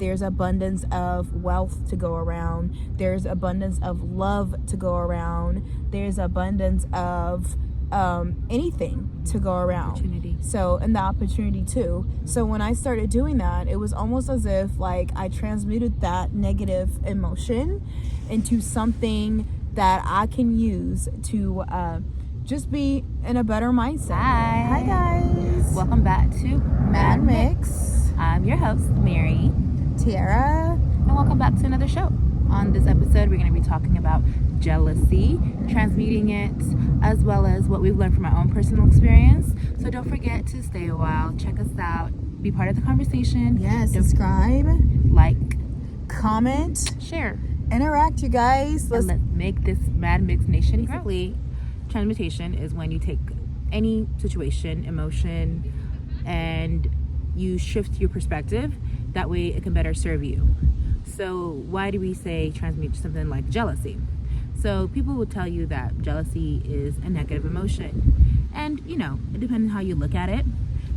there's abundance of wealth to go around. There's abundance of love to go around. There's abundance of anything to go around. Opportunity. So, and the opportunity too. So when I started doing that, it was almost as if like I transmuted that negative emotion into something that I can use to just be in a better mindset. Hi guys. Welcome back to Madmix. I'm your host, Mary. Tiara. And welcome back to another show. On this episode, we're going to be talking about jealousy, transmuting it, as well as what we've learned from our own personal experience. So don't forget to stay a while, check us out, be part of the conversation. Yes, subscribe, like, comment, share, interact, you guys. Let's make this Madmix Nation grow. Basically, transmutation is when you take any situation, emotion, and you shift your perspective. That way it can better serve you. So why do we say transmute something like jealousy? So people will tell you that jealousy is a negative emotion. And, you know, it depends on how you look at it.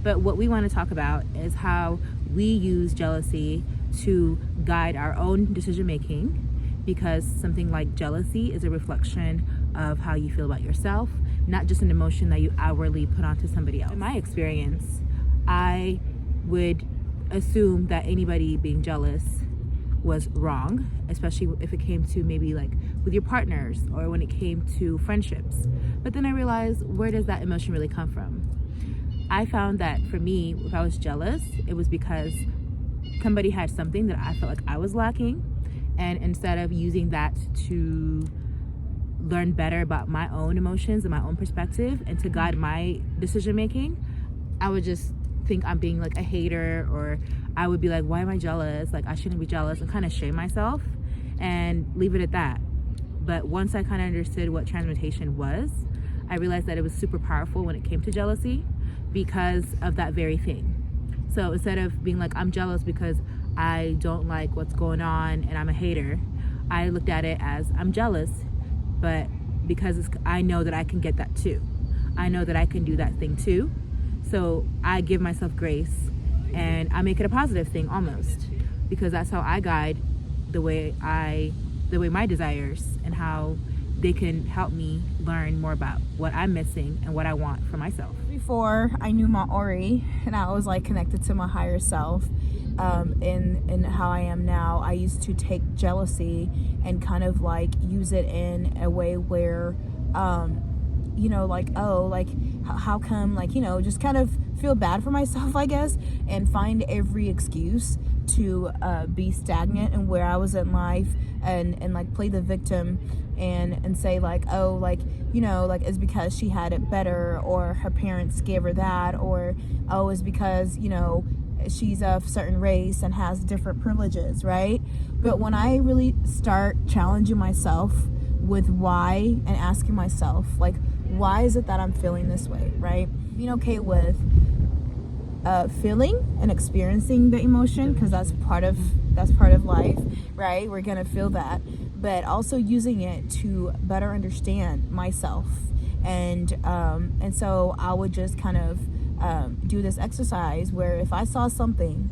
But what we want to talk about is how we use jealousy to guide our own decision making, because something like jealousy is a reflection of how you feel about yourself, not just an emotion that you outwardly put onto somebody else. In my experience, I would assume that anybody being jealous was wrong, especially if it came to maybe like with your partners or when it came to friendships. But then I realized, where does that emotion really come from? I found that for me, if I was jealous, it was because somebody had something that I felt like I was lacking, and instead of using that to learn better about my own emotions and my own perspective and to guide my decision making, I would just think I'm being like a hater, or I would be like, why am I jealous? Like, I shouldn't be jealous, and kind of shame myself and leave it at that. But once I kind of understood what transmutation was, I realized that it was super powerful when it came to jealousy because of that very thing. So instead of being like, I'm jealous because I don't like what's going on and I'm a hater, I looked at it as, I'm jealous, but because I know that I can get that too. I know that I can do that thing too. So I give myself grace and I make it a positive thing almost, because that's how I guide the way my desires and how they can help me learn more about what I'm missing and what I want for myself. Before I knew my Ori and I was like connected to my higher self, in how I am now, I used to take jealousy and kind of like use it in a way where you know, like, oh, like, how come, like, you know, just kind of feel bad for myself, I guess, and find every excuse to be stagnant in where I was in life, and like play the victim and say like, oh, like, you know, like, it's because she had it better, or her parents gave her that, or oh, it's because, you know, she's of certain race and has different privileges, right? But when I really start challenging myself with why and asking myself, like, why is it that I'm feeling this way, right? Being okay with feeling and experiencing the emotion, because that's part of life, right? We're gonna feel that, but also using it to better understand myself, and so I would just kind of do this exercise where if I saw something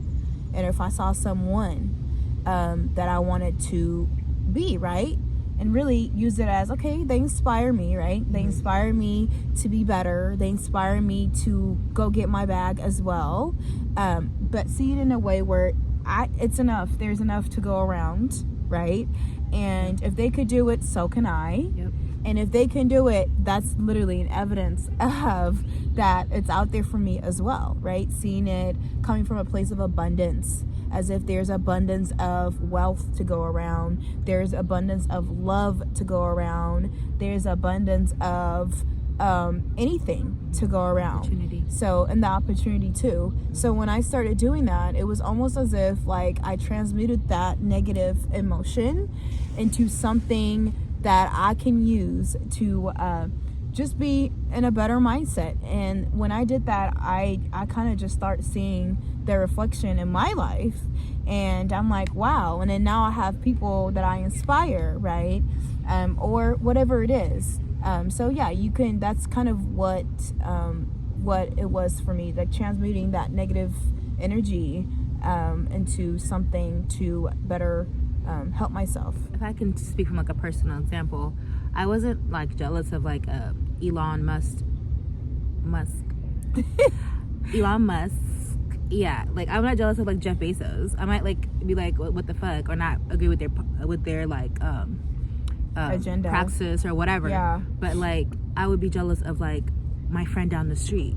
and if I saw someone that I wanted to be, right, and really use it as, okay, they inspire me, right? They inspire me to be better. They inspire me to go get my bag as well. But see it in a way where it's enough. There's enough to go around, right? And if they could do it, so can I. Yep. And if they can do it, that's literally an evidence of that it's out there for me as well, right? Seeing it coming from a place of abundance, as if there's abundance of wealth to go around. There's abundance of love to go around. There's abundance of anything to go around. Opportunity. So, and the opportunity too. So when I started doing that, it was almost as if like I transmuted that negative emotion into something that I can use to just be in a better mindset. And when I did that, I kind of just start seeing the reflection in my life, and I'm like, wow. And then now I have people that I inspire, right? Or whatever it is. So yeah, you can, that's kind of what it was for me, like transmuting that negative energy into something to better help myself. If I can speak from like a personal example, I wasn't like jealous of like Elon Musk. Elon Musk. Yeah, like I'm not jealous of like Jeff Bezos. I might like be like, what the fuck, or not agree with their like agenda, praxis or whatever. Yeah. But like I would be jealous of like my friend down the street,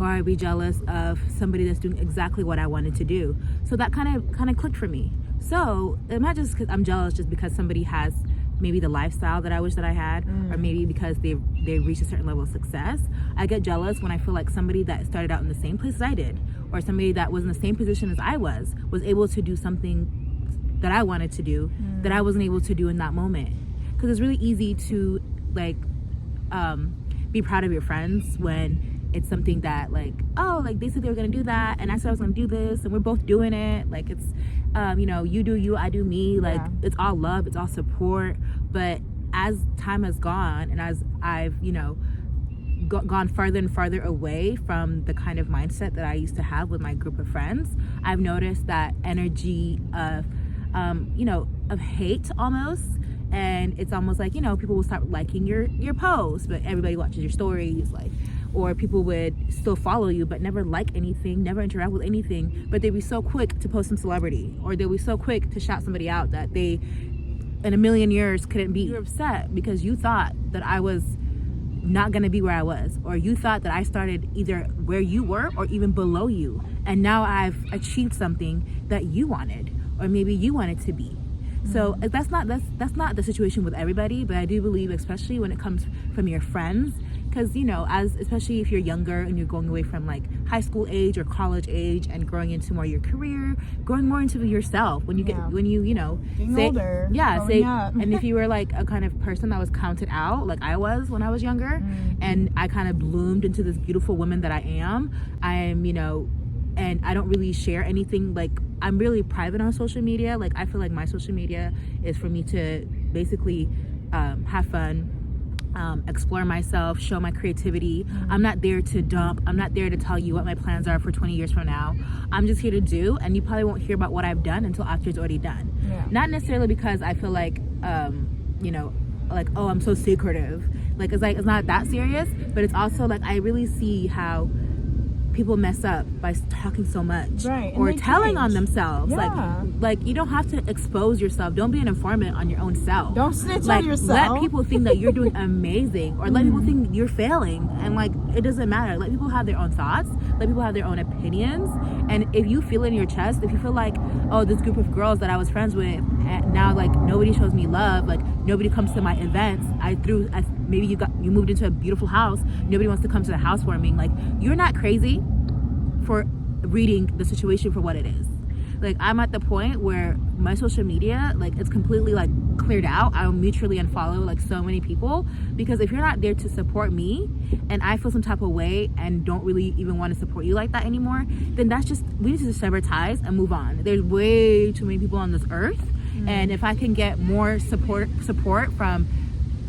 or I'd be jealous of somebody that's doing exactly what I wanted to do. So that kind of clicked for me. So it's not just because I'm jealous just because somebody has maybe the lifestyle that I wish that I had, or maybe because they reached a certain level of success. I get jealous when I feel like somebody that started out in the same place as I did, or somebody that was in the same position as I was able to do something that I wanted to do that I wasn't able to do in that moment. Because it's really easy to like be proud of your friends when it's something that like, oh, like they said they were gonna do that and I said I was gonna do this and we're both doing it. Like it's you know, you do you, I do me. Like it's all love, it's all support. But as time has gone and as I've, you know, gone farther and farther away from the kind of mindset that I used to have with my group of friends, I've noticed that energy of you know, of hate almost. And it's almost like, you know, people will start liking your posts, but everybody watches your stories, like, or people would still follow you but never like anything, never interact with anything, but they'd be so quick to post some celebrity, or they'll be so quick to shout somebody out that they in a million years couldn't be. You're upset because you thought that I was not gonna be where I was, or you thought that I started either where you were or even below you, and now I've achieved something that you wanted, or maybe you wanted to be. So that's not the situation with everybody, but I do believe, especially when it comes from your friends, because, you know, especially if you're younger and you're going away from like high school age or college age and growing into more your career, growing more into yourself, when you get you know, getting older, up. And if you were like a kind of person that was counted out like I was when I was younger, and I kind of bloomed into this beautiful woman that I am, you know, and I don't really share anything. Like I'm really private on social media. Like I feel like my social media is for me to basically have fun, explore myself, show my creativity. I'm not there to dump. I'm not there to tell you what my plans are for 20 years from now. I'm just here to do, and you probably won't hear about what I've done until after it's already done. Not necessarily because I feel like you know, like, oh, I'm so secretive. Like it's not that serious, but it's also like I really see how people mess up by talking so much, or telling on themselves. Like you don't have to expose yourself. Don't be an informant on your own self. Don't snitch on yourself. Let people think that you're doing amazing, or let people think you're failing, and like it doesn't matter. Let people have their own thoughts, let people have their own opinions. And if you feel in your chest, if you feel like, oh, this group of girls that I was friends with, now like nobody shows me love, like nobody comes to my events, maybe you moved into a beautiful house, nobody wants to come to the housewarming, like you're not crazy for reading the situation for what it is. Like I'm at the point where my social media, like it's completely like cleared out. I'll mutually unfollow like so many people, because if you're not there to support me and I feel some type of way and don't really even want to support you like that anymore, then that's just, we need to just sever ties and move on. There's way too many people on this earth, and if I can get more support from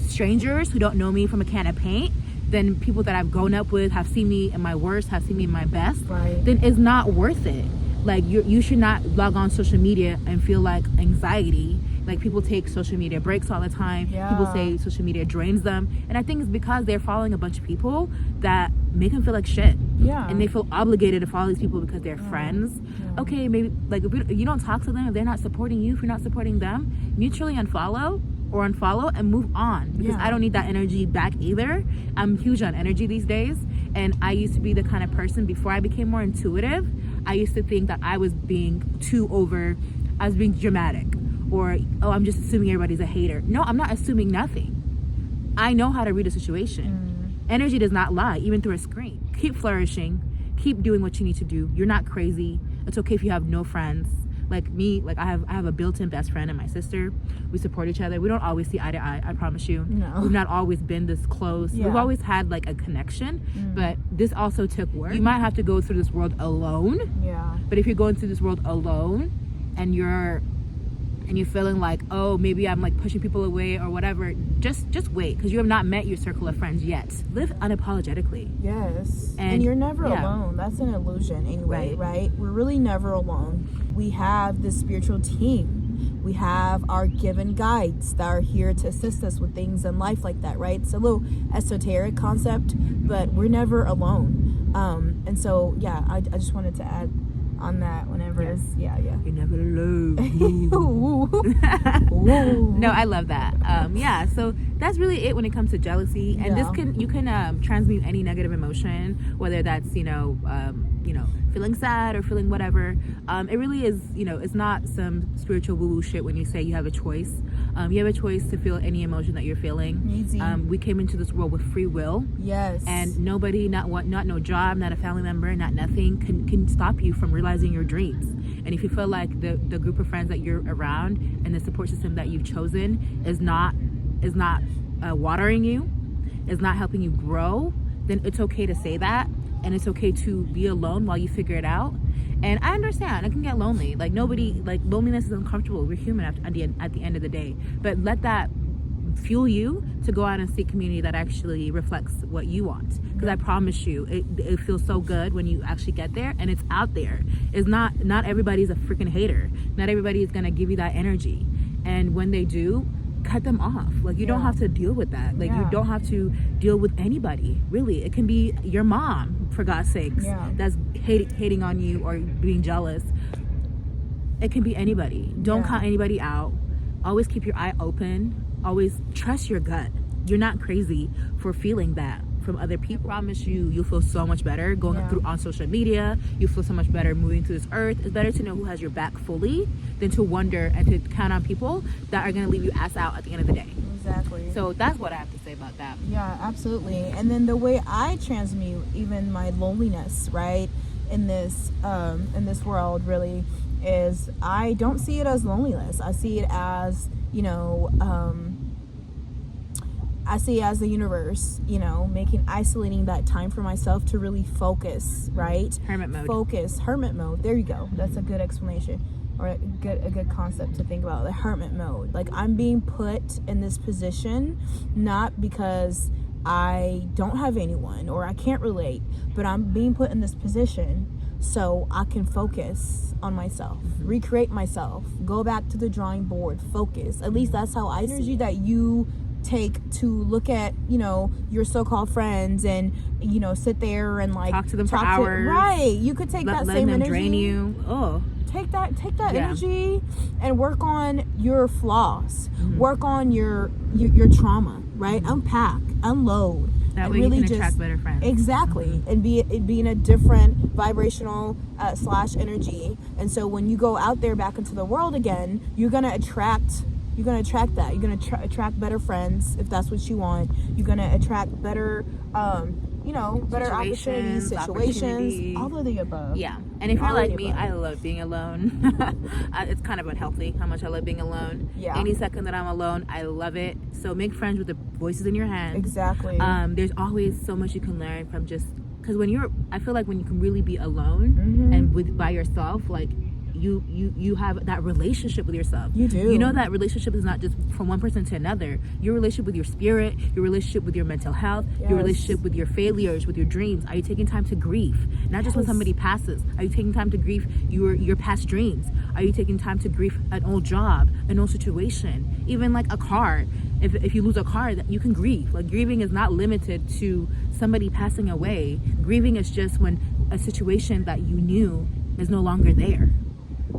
strangers who don't know me from a can of paint, then people that I've grown up with, have seen me in my worst, have seen me in my best, then it's not worth it. Like you should not log on social media and feel like anxiety. Like people take social media breaks all the time. People say social media drains them, and I think it's because they're following a bunch of people that make them feel like shit. And they feel obligated to follow these people because they're friends. Okay, maybe like if you don't talk to them, if they're not supporting you, if you're not supporting them, mutually unfollow and move on, because I don't need that energy back either. I'm huge on energy these days, and I used to be the kind of person, before I became more intuitive, I used to think that I was being being dramatic, or oh, I'm just assuming everybody's a hater. No, I'm not assuming nothing. I know how to read a situation. Energy does not lie, even through a screen. Keep flourishing, keep doing what you need to do. You're not crazy. It's okay if you have no friends. Like me, like I have a built-in best friend and my sister. We support each other. We don't always see eye to eye, I promise you. No. We've not always been this close. We've always had like a connection, but this also took work. You might have to go through this world alone. But if you're going through this world alone and you're and you're feeling like, oh, maybe I'm like pushing people away or whatever, just wait, because you have not met your circle of friends yet. Live unapologetically. Yes. And you're never alone. That's an illusion anyway, right? We're really never alone. We have this spiritual team. We have our given guides that are here to assist us with things in life like that, right? It's a little esoteric concept, but we're never alone. And so, yeah, I just wanted to add on that whenever you're never alone. No, I love that. So that's really it when it comes to jealousy, and you can transmute any negative emotion, whether that's feeling sad or feeling whatever. It really is, it's not some spiritual woo-woo shit when you say you have a choice. You have a choice to feel any emotion that you're feeling. Easy. We came into this world with free will. Yes. And nobody, not no job, not a family member, not nothing can stop you from realizing your dreams. And if you feel like the group of friends that you're around and the support system that you've chosen is not watering you, is not helping you grow, then it's okay to say that. And it's okay to be alone while you figure it out. And I understand, I can get lonely. Loneliness is uncomfortable. We're human at the end of the day. But let that fuel you to go out and seek community that actually reflects what you want. Because I promise you, it feels so good when you actually get there and it's out there. It's not everybody's a freaking hater. Not everybody is gonna give you that energy. And when they do, cut them off. You don't have to deal with that. You don't have to deal with anybody, really. It can be your mom, for God's sakes, that's hating on you or being jealous. It can be anybody. Don't count anybody out. Always keep your eye open. Always trust your gut. You're not crazy for feeling that from other people. I promise you'll feel so much better going through on social media. You feel so much better moving through this earth. It's better to know who has your back fully than to wonder and to count on people that are going to leave you ass out at the end of the day. Exactly. So that's what I have to say about that. Yeah, absolutely. And then the way I transmute even my loneliness, right, in this world really is I don't see it as loneliness. I see it as, I see it as the universe, isolating that time for myself to really focus, right? Hermit mode. Focus, hermit mode. There you go. That's a good explanation, or a good concept to think about. The hermit mode. I'm being put in this position not because I don't have anyone or I can't relate, but I'm being put in this position so I can focus on myself, recreate myself, go back to the drawing board, focus. At least that's how I see energy that you take to look at your so-called friends and sit there and talk to them for hours. Right, you could take that same energy, drain you. Take that energy and work on your flaws, work on your trauma, right? Unpack, unload. That way really you can attract better friends. Exactly. And be in a different vibrational / energy. And so when you go out there back into the world again, you're gonna attract that. You're going to attract better friends if that's what you want. You're going to attract better, better opportunities, situations, all of the above. Yeah. And if you're like me, I love being alone. It's kind of unhealthy how much I love being alone. Yeah. Any second that I'm alone, I love it. So make friends with the voices in your head. Exactly. There's always so much you can learn from just, because I feel like when you can really be alone and by yourself, you have that relationship with yourself. You do. That relationship is not just from one person to another. Your relationship with your spirit, your relationship with your mental health, your relationship with your failures, with your dreams. Are you taking time to grieve? Not just when somebody passes. Are you taking time to grieve your past dreams? Are you taking time to grieve an old job, an old situation, even like a car? If you lose a car, you can grieve. Grieving is not limited to somebody passing away. Grieving is just when a situation that you knew is no longer there.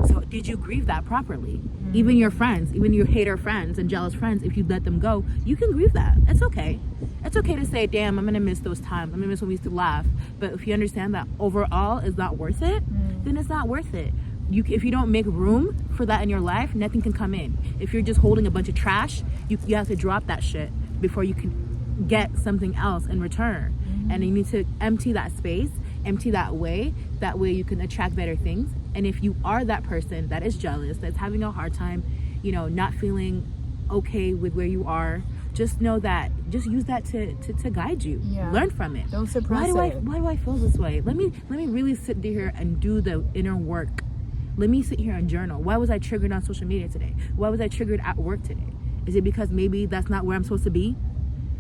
So did you grieve that properly? Even your friends, even your hater friends and jealous friends, if you let them go, you can grieve that. It's okay. It's okay to say, damn, I'm going to miss those times. I'm going to miss when we used to laugh. But if you understand that overall is not worth it, then it's not worth it. If you don't make room for that in your life, nothing can come in. If you're just holding a bunch of trash, you have to drop that shit before you can get something else in return. And you need to empty that space, empty that way you can attract better things. And if you are that person that is jealous, that's having a hard time, not feeling okay with where you are, just know that, just use that to guide you. Learn from it. Don't suppress it. Why do I feel this way? Let me really sit here and do the inner work let me sit here and journal. Why was I triggered on social media today? Why was I triggered at work today? Is it because maybe that's not where I'm supposed to be?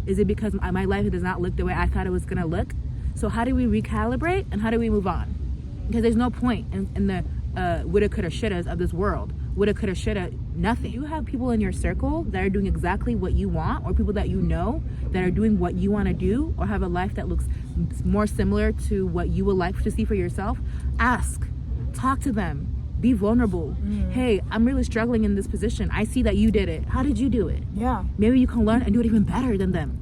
Is it because my life does not look the way I thought it was going to look? So how do we recalibrate and how do we move on? Because there's no point in the woulda, coulda, shouldas of this world. Woulda, coulda, shoulda, nothing. You have people in your circle that are doing exactly what you want, or people that you know that are doing what you want to do, or have a life that looks more similar to what you would like to see for yourself. Ask, talk to them, be vulnerable. Hey, I'm really struggling in this position. I see that you did it. How did you do it? Yeah. Maybe you can learn and do it even better than them.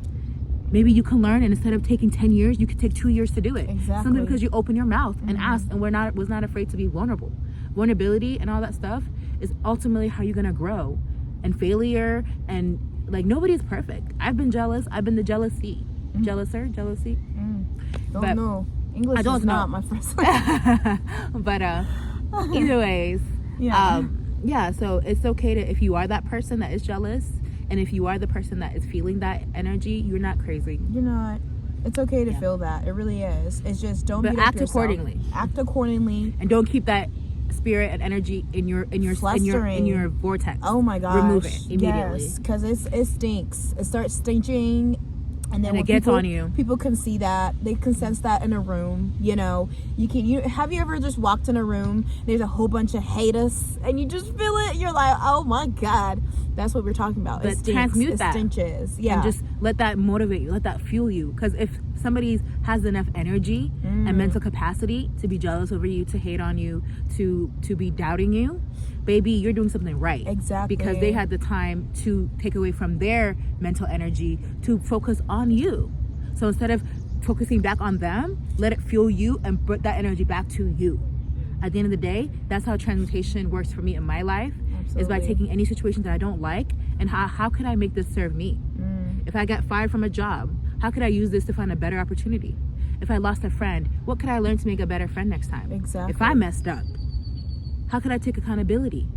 Maybe you can learn, and instead of taking 10 years, you could take 2 years to do it. Exactly. Simply because you open your mouth and ask, and was not afraid to be vulnerable. Vulnerability and all that stuff is ultimately how you're gonna grow. And failure, and like, nobody's perfect. I've been jealous. I've been the jealousy. Jealousy. Don't know. English is not my first language. But either ways, yeah. So it's okay to, if you are that person that is jealous, and if you are the person that is feeling that energy, you're not crazy. You're not. It's okay to feel that. It really is. It's just don't. But act accordingly. Act accordingly, and don't keep that spirit and energy in your vortex. Oh my gosh. Remove it immediately. Yes, because it stinks. It starts stinking. And then it gets on you. People can see that. They can sense that in a room. You know, have you ever just walked in a room, there's a whole bunch of haters, and you just feel it? You're like, oh my God. That's what we're talking about. But it stinks. Transmute that. It stinches. Yeah. And just let that motivate you. Let that fuel you. Because if somebody has enough energy and mental capacity to be jealous over you, to hate on you, to be doubting you, baby, you're doing something right. Exactly. Because they had the time to take away from their mental energy to focus on you. So instead of focusing back on them, let it fuel you and put that energy back to you. At the end of the day, that's how transmutation works for me in my life. Absolutely. Is by taking any situation that I don't like, and how can I make this serve me? If I got fired from a job, how could I use this to find a better opportunity? If I lost a friend, what could I learn to make a better friend next time? Exactly. If I messed up, how could I take accountability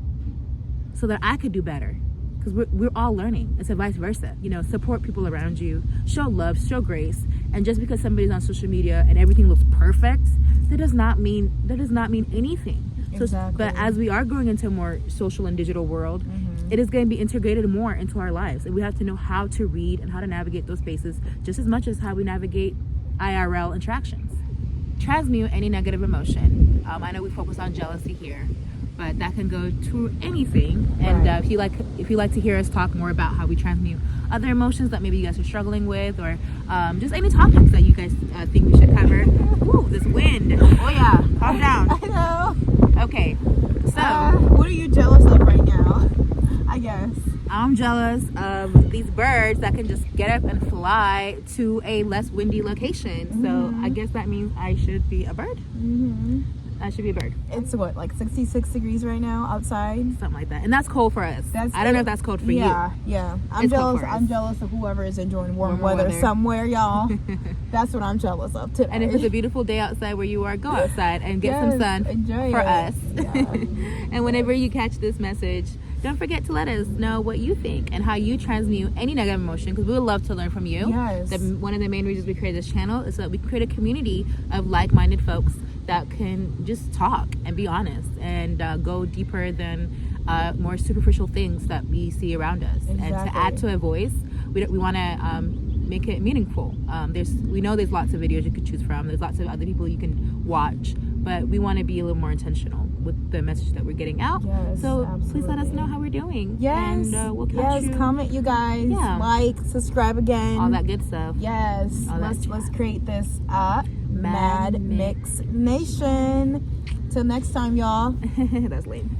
so that I could do better? Because we're all learning. It's a vice versa. You know, support people around you, show love, show grace. And just because somebody's on social media and everything looks perfect, that does not mean anything. Exactly. But as we are growing into a more social and digital world, it is going to be integrated more into our lives. And we have to know how to read and how to navigate those spaces just as much as how we navigate IRL interactions. Transmute any negative emotion. I know we focus on jealousy here, but that can go to anything. And if you like to hear us talk more about how we transmute other emotions that maybe you guys are struggling with, or just any topics that you guys think we should cover. Ooh, this wind. Oh yeah, calm down. I know. Okay, so what are you jealous of right now? I guess I'm jealous of these birds that can just get up and fly to a less windy location. So I guess that means I should be a bird. I should be a bird. It's what, like 66 degrees right now outside? Something like that. And that's cold for us. I don't know if that's cold for you. Yeah. I'm jealous of whoever is enjoying warm weather somewhere, y'all. That's what I'm jealous of today. And if it's a beautiful day outside where you are, go outside and get some sun enjoy for it. us. Yeah. And whenever you catch this message, don't forget to let us know what you think and how you transmute any negative emotion, because we would love to learn from you. Yes. One of the main reasons we created this channel is so that we create a community of like-minded folks that can just talk and be honest and go deeper than more superficial things that we see around us. Exactly. And to add to a voice, we want to make it meaningful. We know there's lots of videos you could choose from. There's lots of other people you can watch, but we want to be a little more intentional with the message that we're getting out. Yes, so absolutely. Please let us know how we're doing. Yes. And we'll catch you. Comment, you guys. Yeah. Like, subscribe again. All that good stuff. Yes. Let's create this Madmix Nation. Till next time, y'all. That's lame.